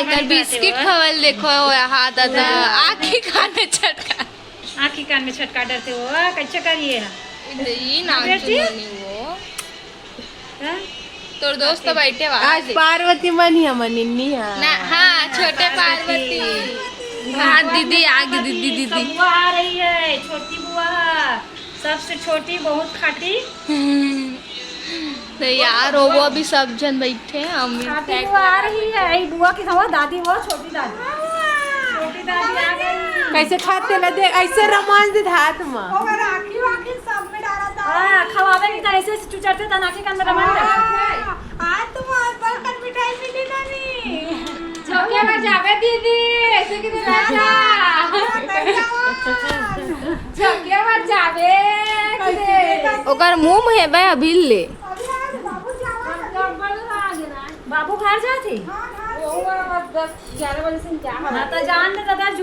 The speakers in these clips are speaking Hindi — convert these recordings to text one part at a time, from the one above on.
तर बिस्किट खवल देखो हाथ आता आखी कान में छटका आखी कान में छटका डरते हो कैसे करिए ये ना वो तोर दोस्त बैठे वहां आज पार्वती मनी हम निन्नी ना हाँ छोटे पार्वती हाँ दीदी आगे दीदी दीदी बुआ आ रही है छोटी बुआ सबसे छोटी बहुत खाटी तो यार वो अभी सब जन बैठे हैं हम खाटी बुआ आ रही है बुआ की समझ दादी वो छोटी दादी आ गई कैसे खाते ला देख ऐसे रोमांच दे हाथ में राखी वाखी सब में डाला था हां खवावे की तरह से चुचरते ता नाके के अंदर रमान आज तुम पर कर मिठाई मिली नानी छोके में जावे दीदी ऐसे कि राजा छोके में जावे ओकर मुंह में है बे अभी ले बाबू घर जाती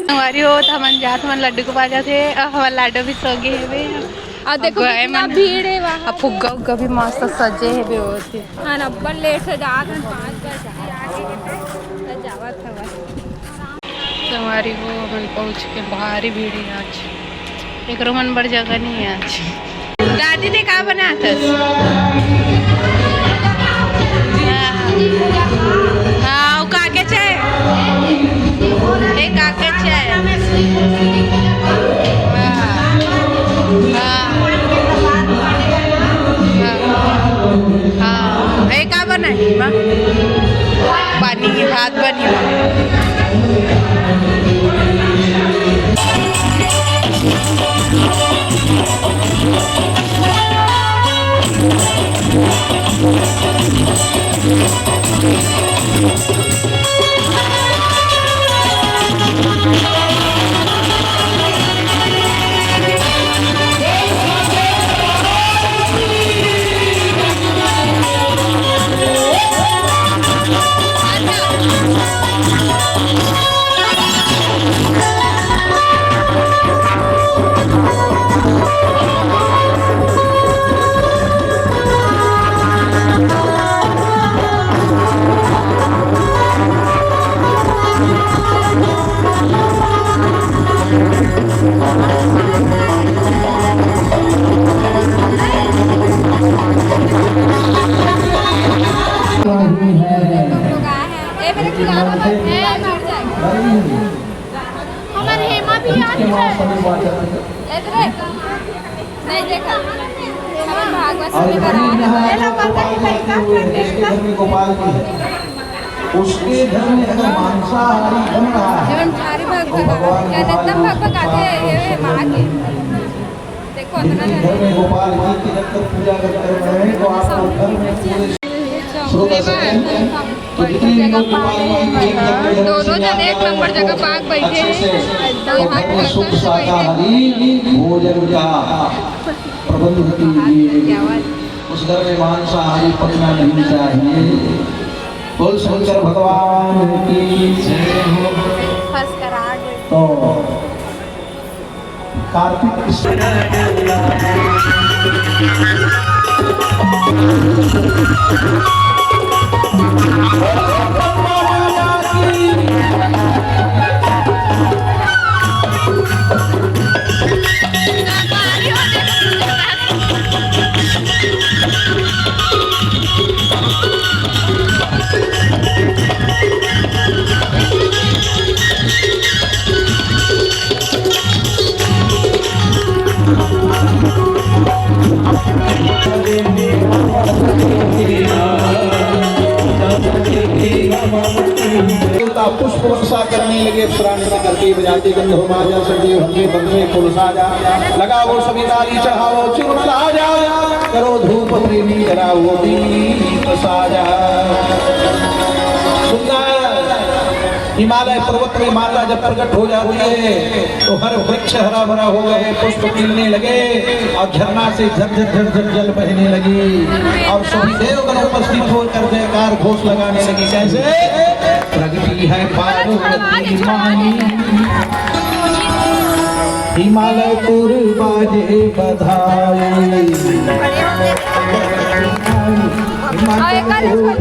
हमारी हो हमन जात मन लड्डू को बाजा थे हमार लाडो भी सगे हेबे और देखो कितना भीड़ है वहां अब फुग्गा उग्गा भी मस्त सजे हेबे होते हां अपन लेट से जात हन 5 बजे आगे जावत हवा हमारी वो हम पहुंच के भारी भीड़ है आज एक रोमन बड़ जगह नहीं है आज दादी ने का बनाया था हाँ वो कागज है एक कागज है हाँ एक का बनाई माँ पानी की भात बनी हमारे हेमा भी आती है नहीं देखा हमारे भागवत से उसके घर में अगर मांसाहारी बन रहा है जीवन थारी भगभग क्या एकदम भगभग आते हैं माँ के देखो अपना घर में गोपाल जी की जब तक पूजा करते रहे तो आपको घर में पूरे श्रोता सकते तो जितने लोग गोपाल जी की दोनों जन एक नंबर जगह पाक बैठे हैं तो घर में सुख शाकाहारी भोजन जहाँ प्रबंध होती है उस घर में मांसाहारी पकना नहीं चाहिए। बोल शंकर भगवान की जय हो। तो कार्तिक पुष्प वर्षा करने लगे प्रार्थना करके बजाते गंध माजा सजे हंगे बंदे फूल साजा लगाओ सभी डाली चढ़ाओ चूर्ण राजा करो धूप प्रेमी जलाओ दीप साजा। सुंदर हिमालय पर्वत में माता जब प्रकट हो जाती है तो हर वृक्ष हरा भरा हो गए, पुष्प खिलने लगे और झरना से झरझर झरझर जल बहने लगी और सभी देवगण उपस्थित होकर जयकार घोष लगाने लगी। कैसे प्रगति है पार्वती माई हिमालयपुर बाजे बधाई हिमालयपुर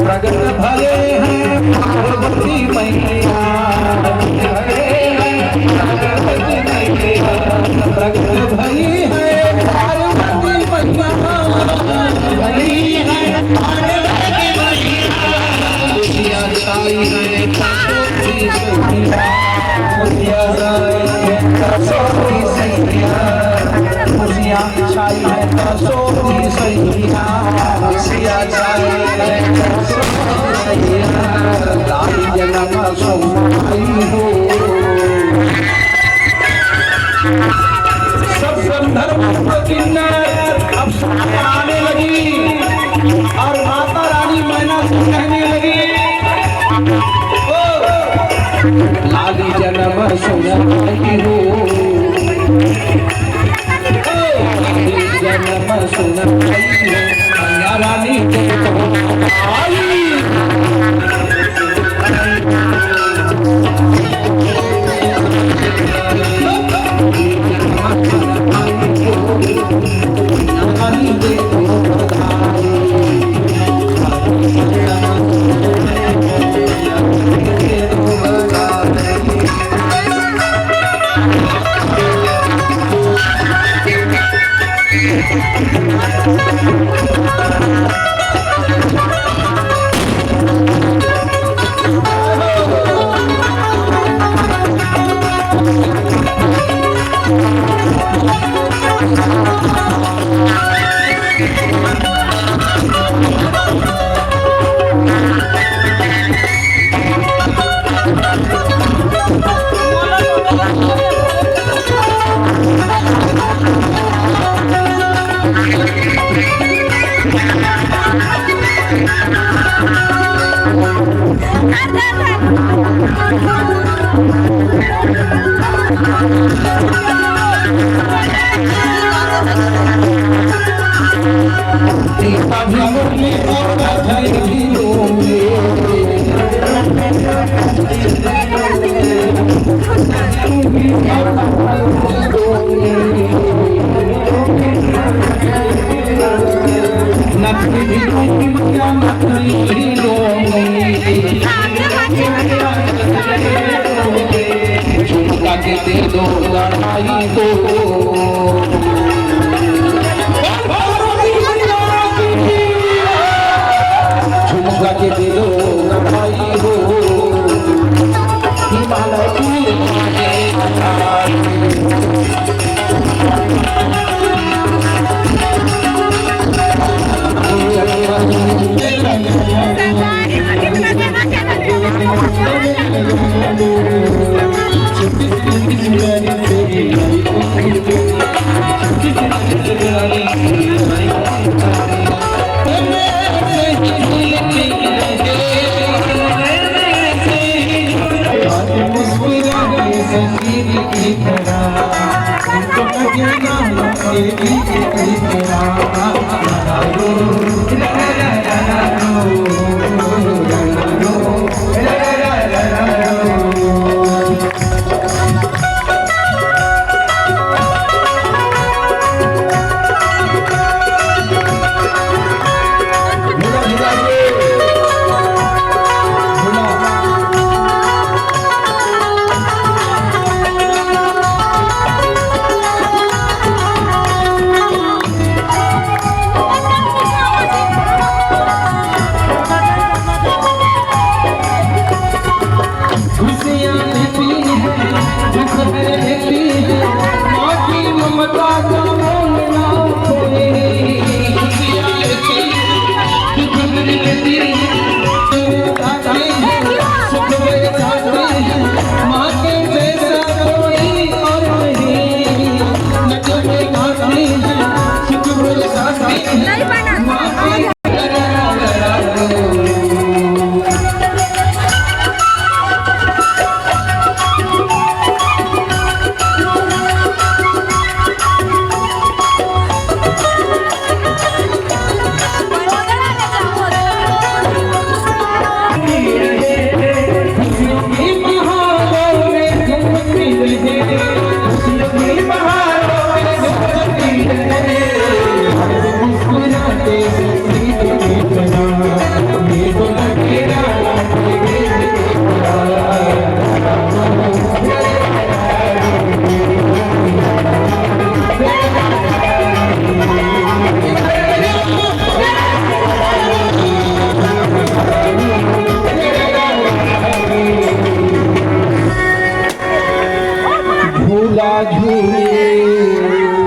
प्रगट भले हैं पार्वती मैया, प्रगट भली है पार्वती मैया, भली है पार्वती मैया, खुशियाँ छाई है कसौटी सैया, खुशियाँ छाई है कसौटी सैया, खुशियाँ छाई है कसौटी सैया, खुशियाँ छाई है कसौटी सैया, लाली जन्म सोमाई हो। सब संदर्भ किन्नर अब आने लगी और माता रानी मैना से कहने लगी, ओ लाली जन्म सोमाई हो, लाली जन्म सोमाई हो, मैया रानी के आई। दे दो लड़ाई को, झुमका के दे दो लड़ाई हो, हिमालय की झूला झूले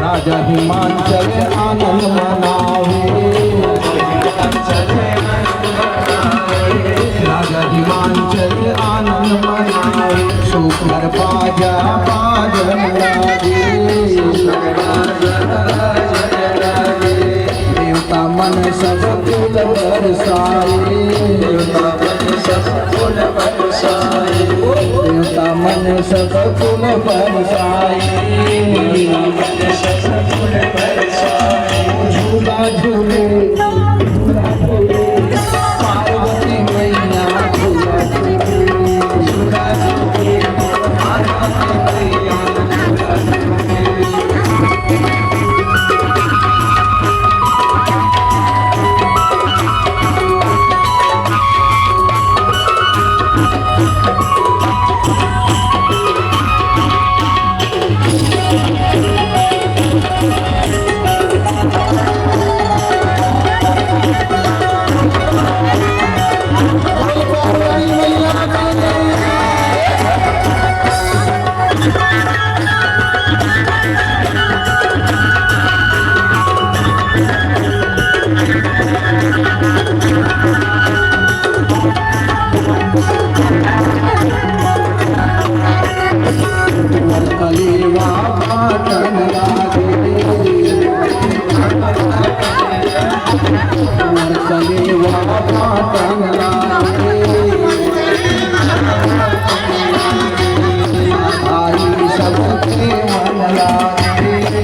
राजा हिमाचल आनंद मनावे राजा हिमाचल आनंद मनावे सुखर बाजा बाजन लागे देवता मन सब कुल बरसाए देवता मन सब कुल बरसाए देवता मन सब कुल बरसाए झूला झूले पार्वती मैया झूला झूले झूला झूले पार्वती मैया झूला झूले कलेवा पाटन लागे कलेवा पाटन लागे आई सबके मन लागे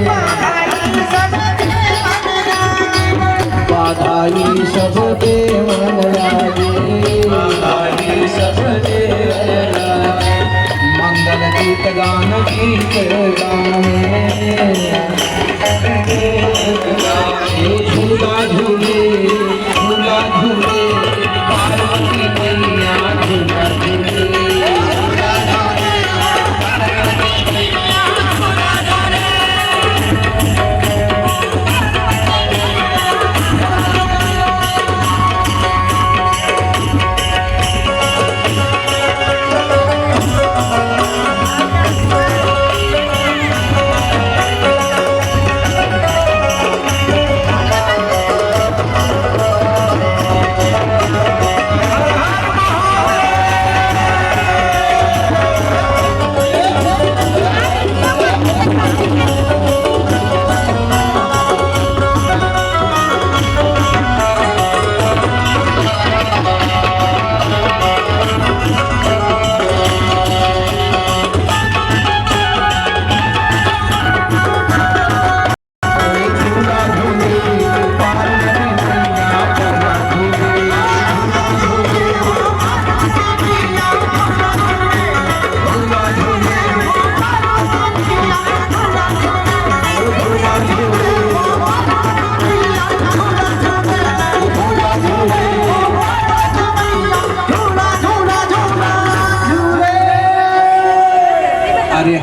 बाधाई सबके मन लागे सबके मंगल गीत गान गीत गाने झूला झूले झूला झूले पार्वती मैया झूला झूले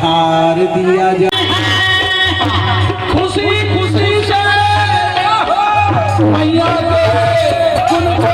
हार दिया जाए खुशी खुशी से मैया के उनको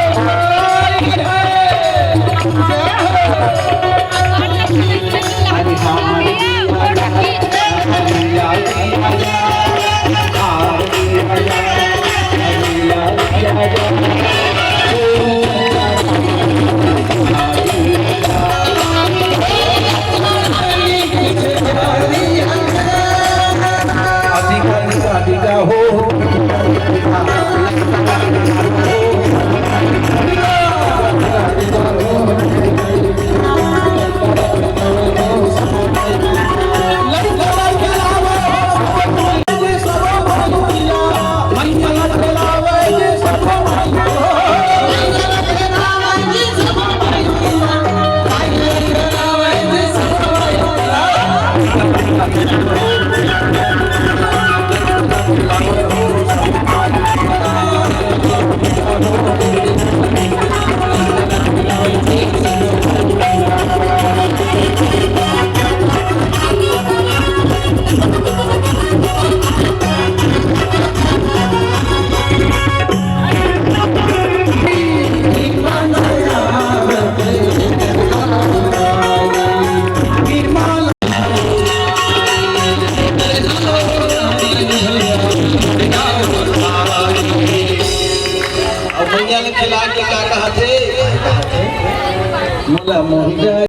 भोला मोहि जाए।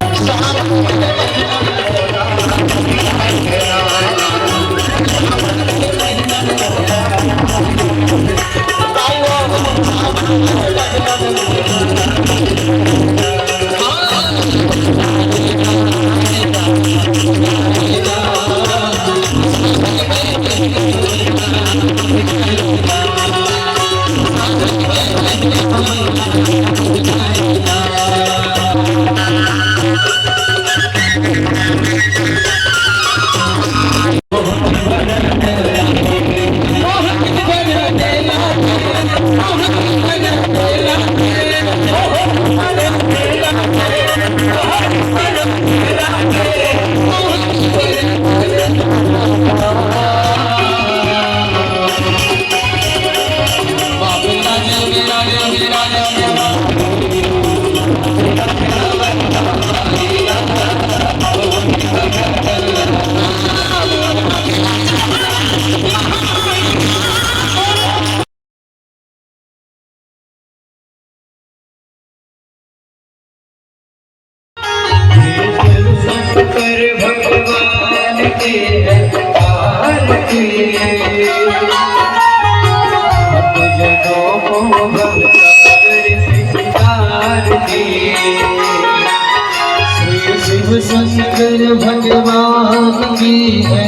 शंकर भगवान की है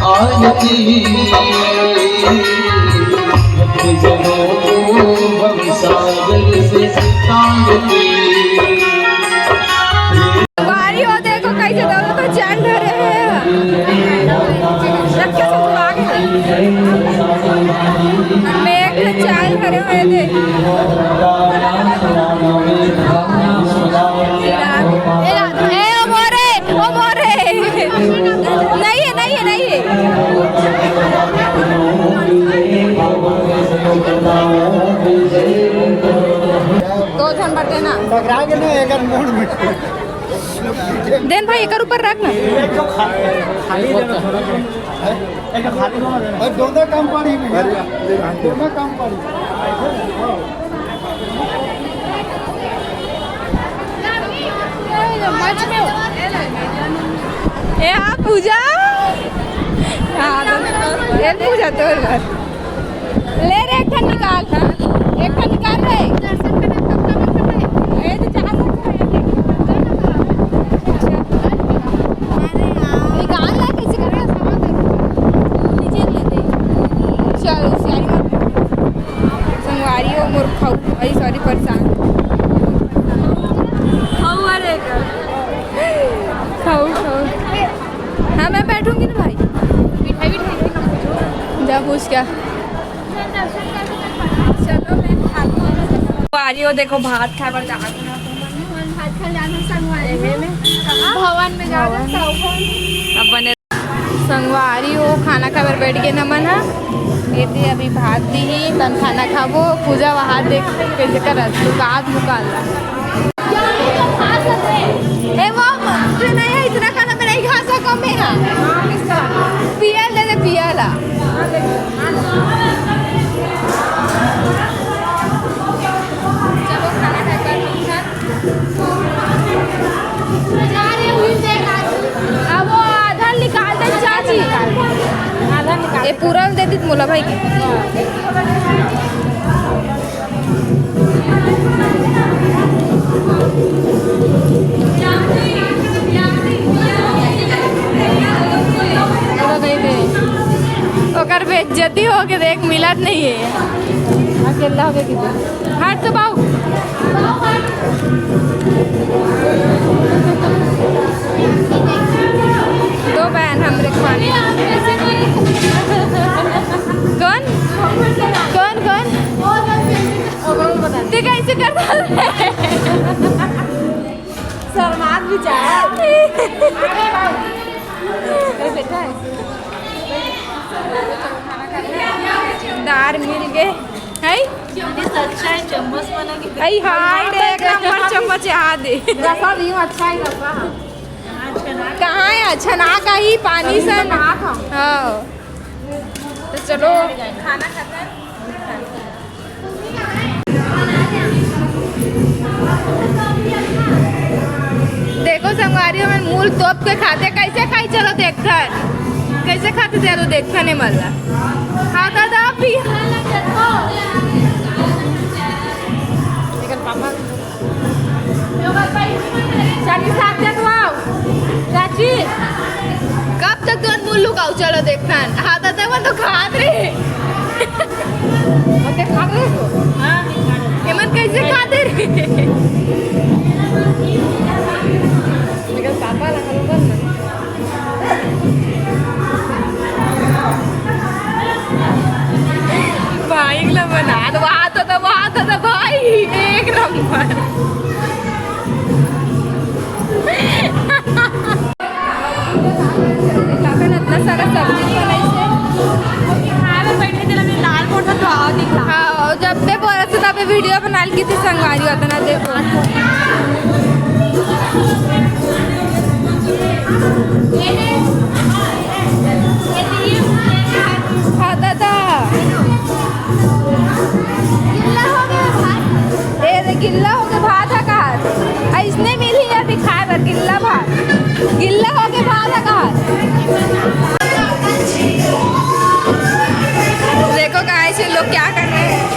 आरती, जनों को भवसागर से तारती। बारी हो देखो कैसे दोनों तो चल रहे हैं। मेघ चाल भरे हुए थे। नहीं है दो जन बढ़ते ना देन भाई एक ऊपर रख ना। दोनों कम पड़ी, दोनों कम पड़ी। ए हाँ पूजा, ये पूजा तो ले रे एक निकाल, एक निकाल रे। निकाल ला कैसे करेगा सामान नीचे ले दे। चलो संगवारी हो मोर खाऊ आई सॉरी परेशान खाऊ हाँ मैं बैठूंगी ना भाई। मिठाई जा पूछ क्या। चलो मैं खाती हूँ। आ रही हो देखो भात खाए पर जाना भवन में जाना अब बने संगवारी हो खाना खाए पर बैठ गए न मना ये अभी भात दी ही तन खाना खाबो पूजा वहाँ देख कैसे कर दुकान मुकाल ए वो नहीं है इतना खाना मैं नहीं खा सका मैं पिया ले ले पिया ला चलो खाना खाकर अब वो आधा निकाल दे चाची आधा निकाल ये पूरा दे दी मोला भाई की बेइज्जती हो के देख मिलत नहीं है अकेला हो गया हट तो बाऊ दो बहन हमरे खाने कौन कौन कौन ते कैसे करता शर्मात भी चाहे बेटा दार मिल गए है अच्छा है चम्मच बना के आई हाय रे एक नंबर चम्मच आ दे रसा भी अच्छा है रसा कहाँ है अच्छा ना का ही पानी से ना हाँ तो चलो खाना खाता है देखो संगवारी में मूल तोप के खाते कैसे खाई चलो देखकर कैसे खाते थे तो देखा नहीं मल्ला हाँ दादा आप भी चाची साथ दे तो आओ चाची कब तक तुम मूल लुकाओ चलो देखना हाँ दादा वो तो खात रहे ओके खा रहे हो हाँ हेमंत कैसे खाते रहे पापा लगा भाई ला बना दो वहाँ तो भाई एक नंबर इतना सारा सब्जी हाँ जब पे बोला था तब वीडियो बना ली थी संगवारी होता ना देखो खाता था गिल्ला हो गया भात है कहा इसने मिली अभी खाए पर गिल्ला हो गया भात है कहा देखो कहाँ से लोग क्या कर रहे हैं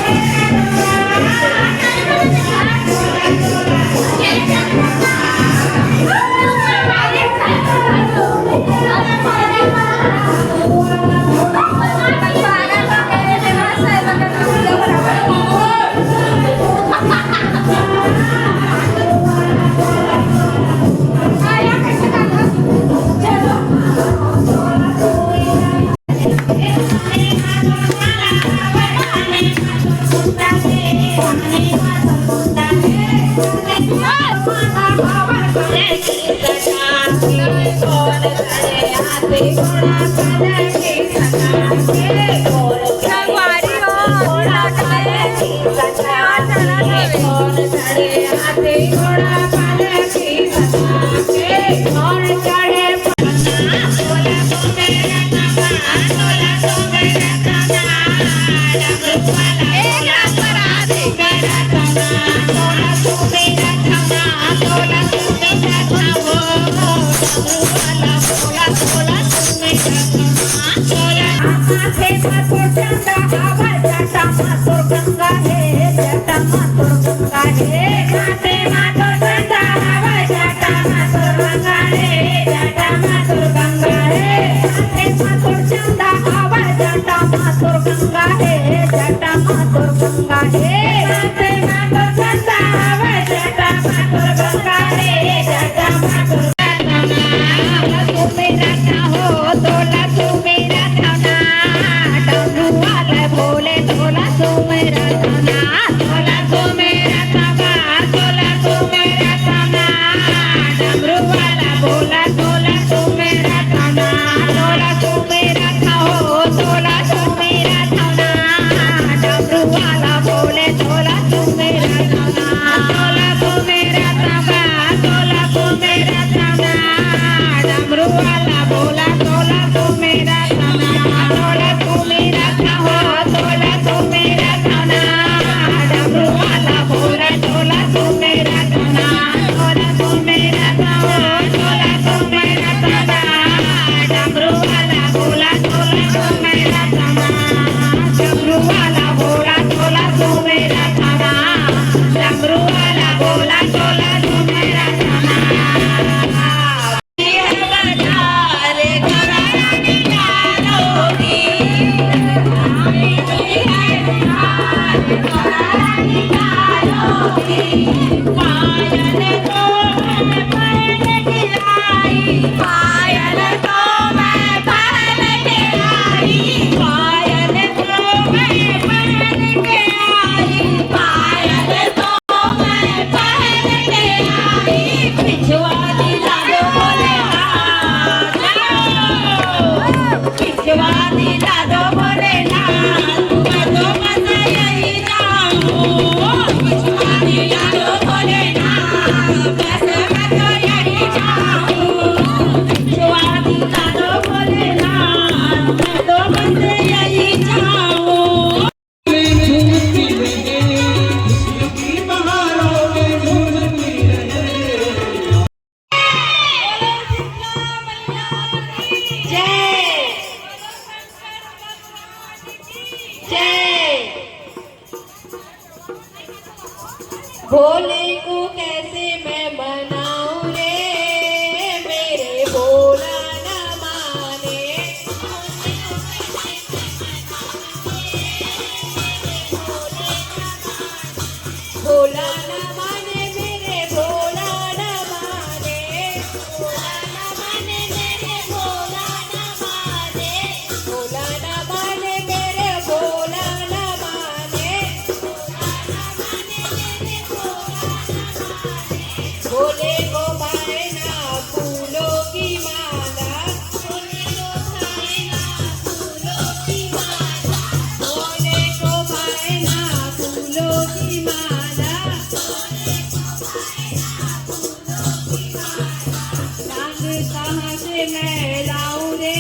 मैं लाऊं रे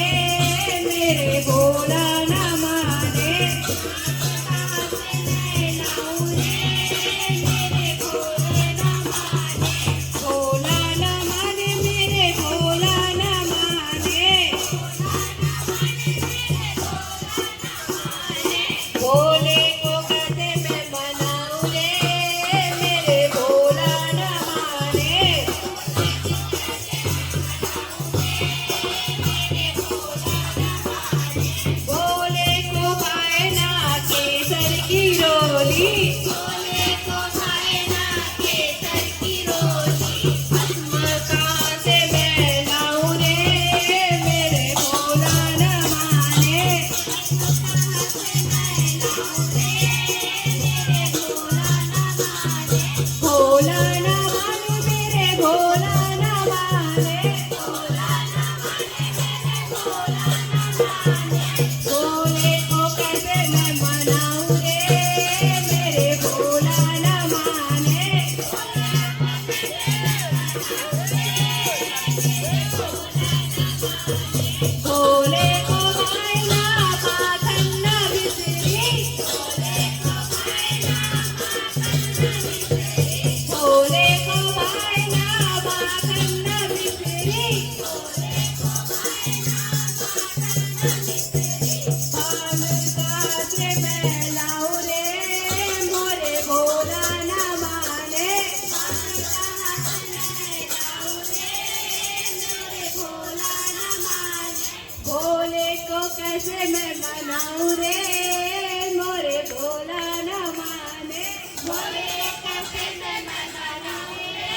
मेरे भोला न माने कहाँ से मैं लाऊं रे मेरे भोले न माने भोला न माने मेरे भोला न माने भोले को कैसे मैं मनाऊं रे मेरे भोला न माने भोले को खाए ना केसर की रोली भोले को खाए ना केसर की रोली कहाँ से मैं लाऊं रे मेरे भोला न माने भोला न माने मेरे भोला न माने भोले को कैसे मैं मनाऊं रे मेरे भोला न माने भोले को खाए ना पाखंड न बिसरी भोले को खाए ना पाखंड न बिसरी भांग कासे मैं लाऊं रे मोरे भोला न माने भोले को कैसे मैं मनाऊं रे मोरे भोला न माने भोले कैसे मैं मनाऊं रे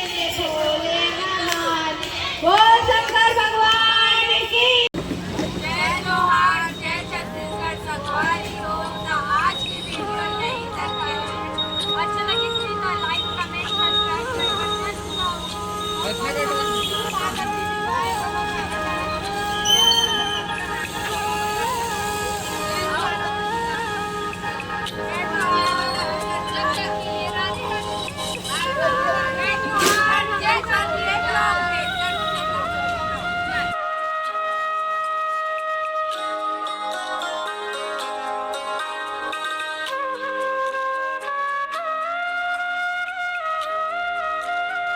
मेरे भोले न माने बोल शंकर भगवान की जय जोहार जय छत्तीसगढ़ सगवारी हो ना आज की वीडियो नहीं लगे अच्छा लगे तो लाइक कमेंट सब्सक्राइब करना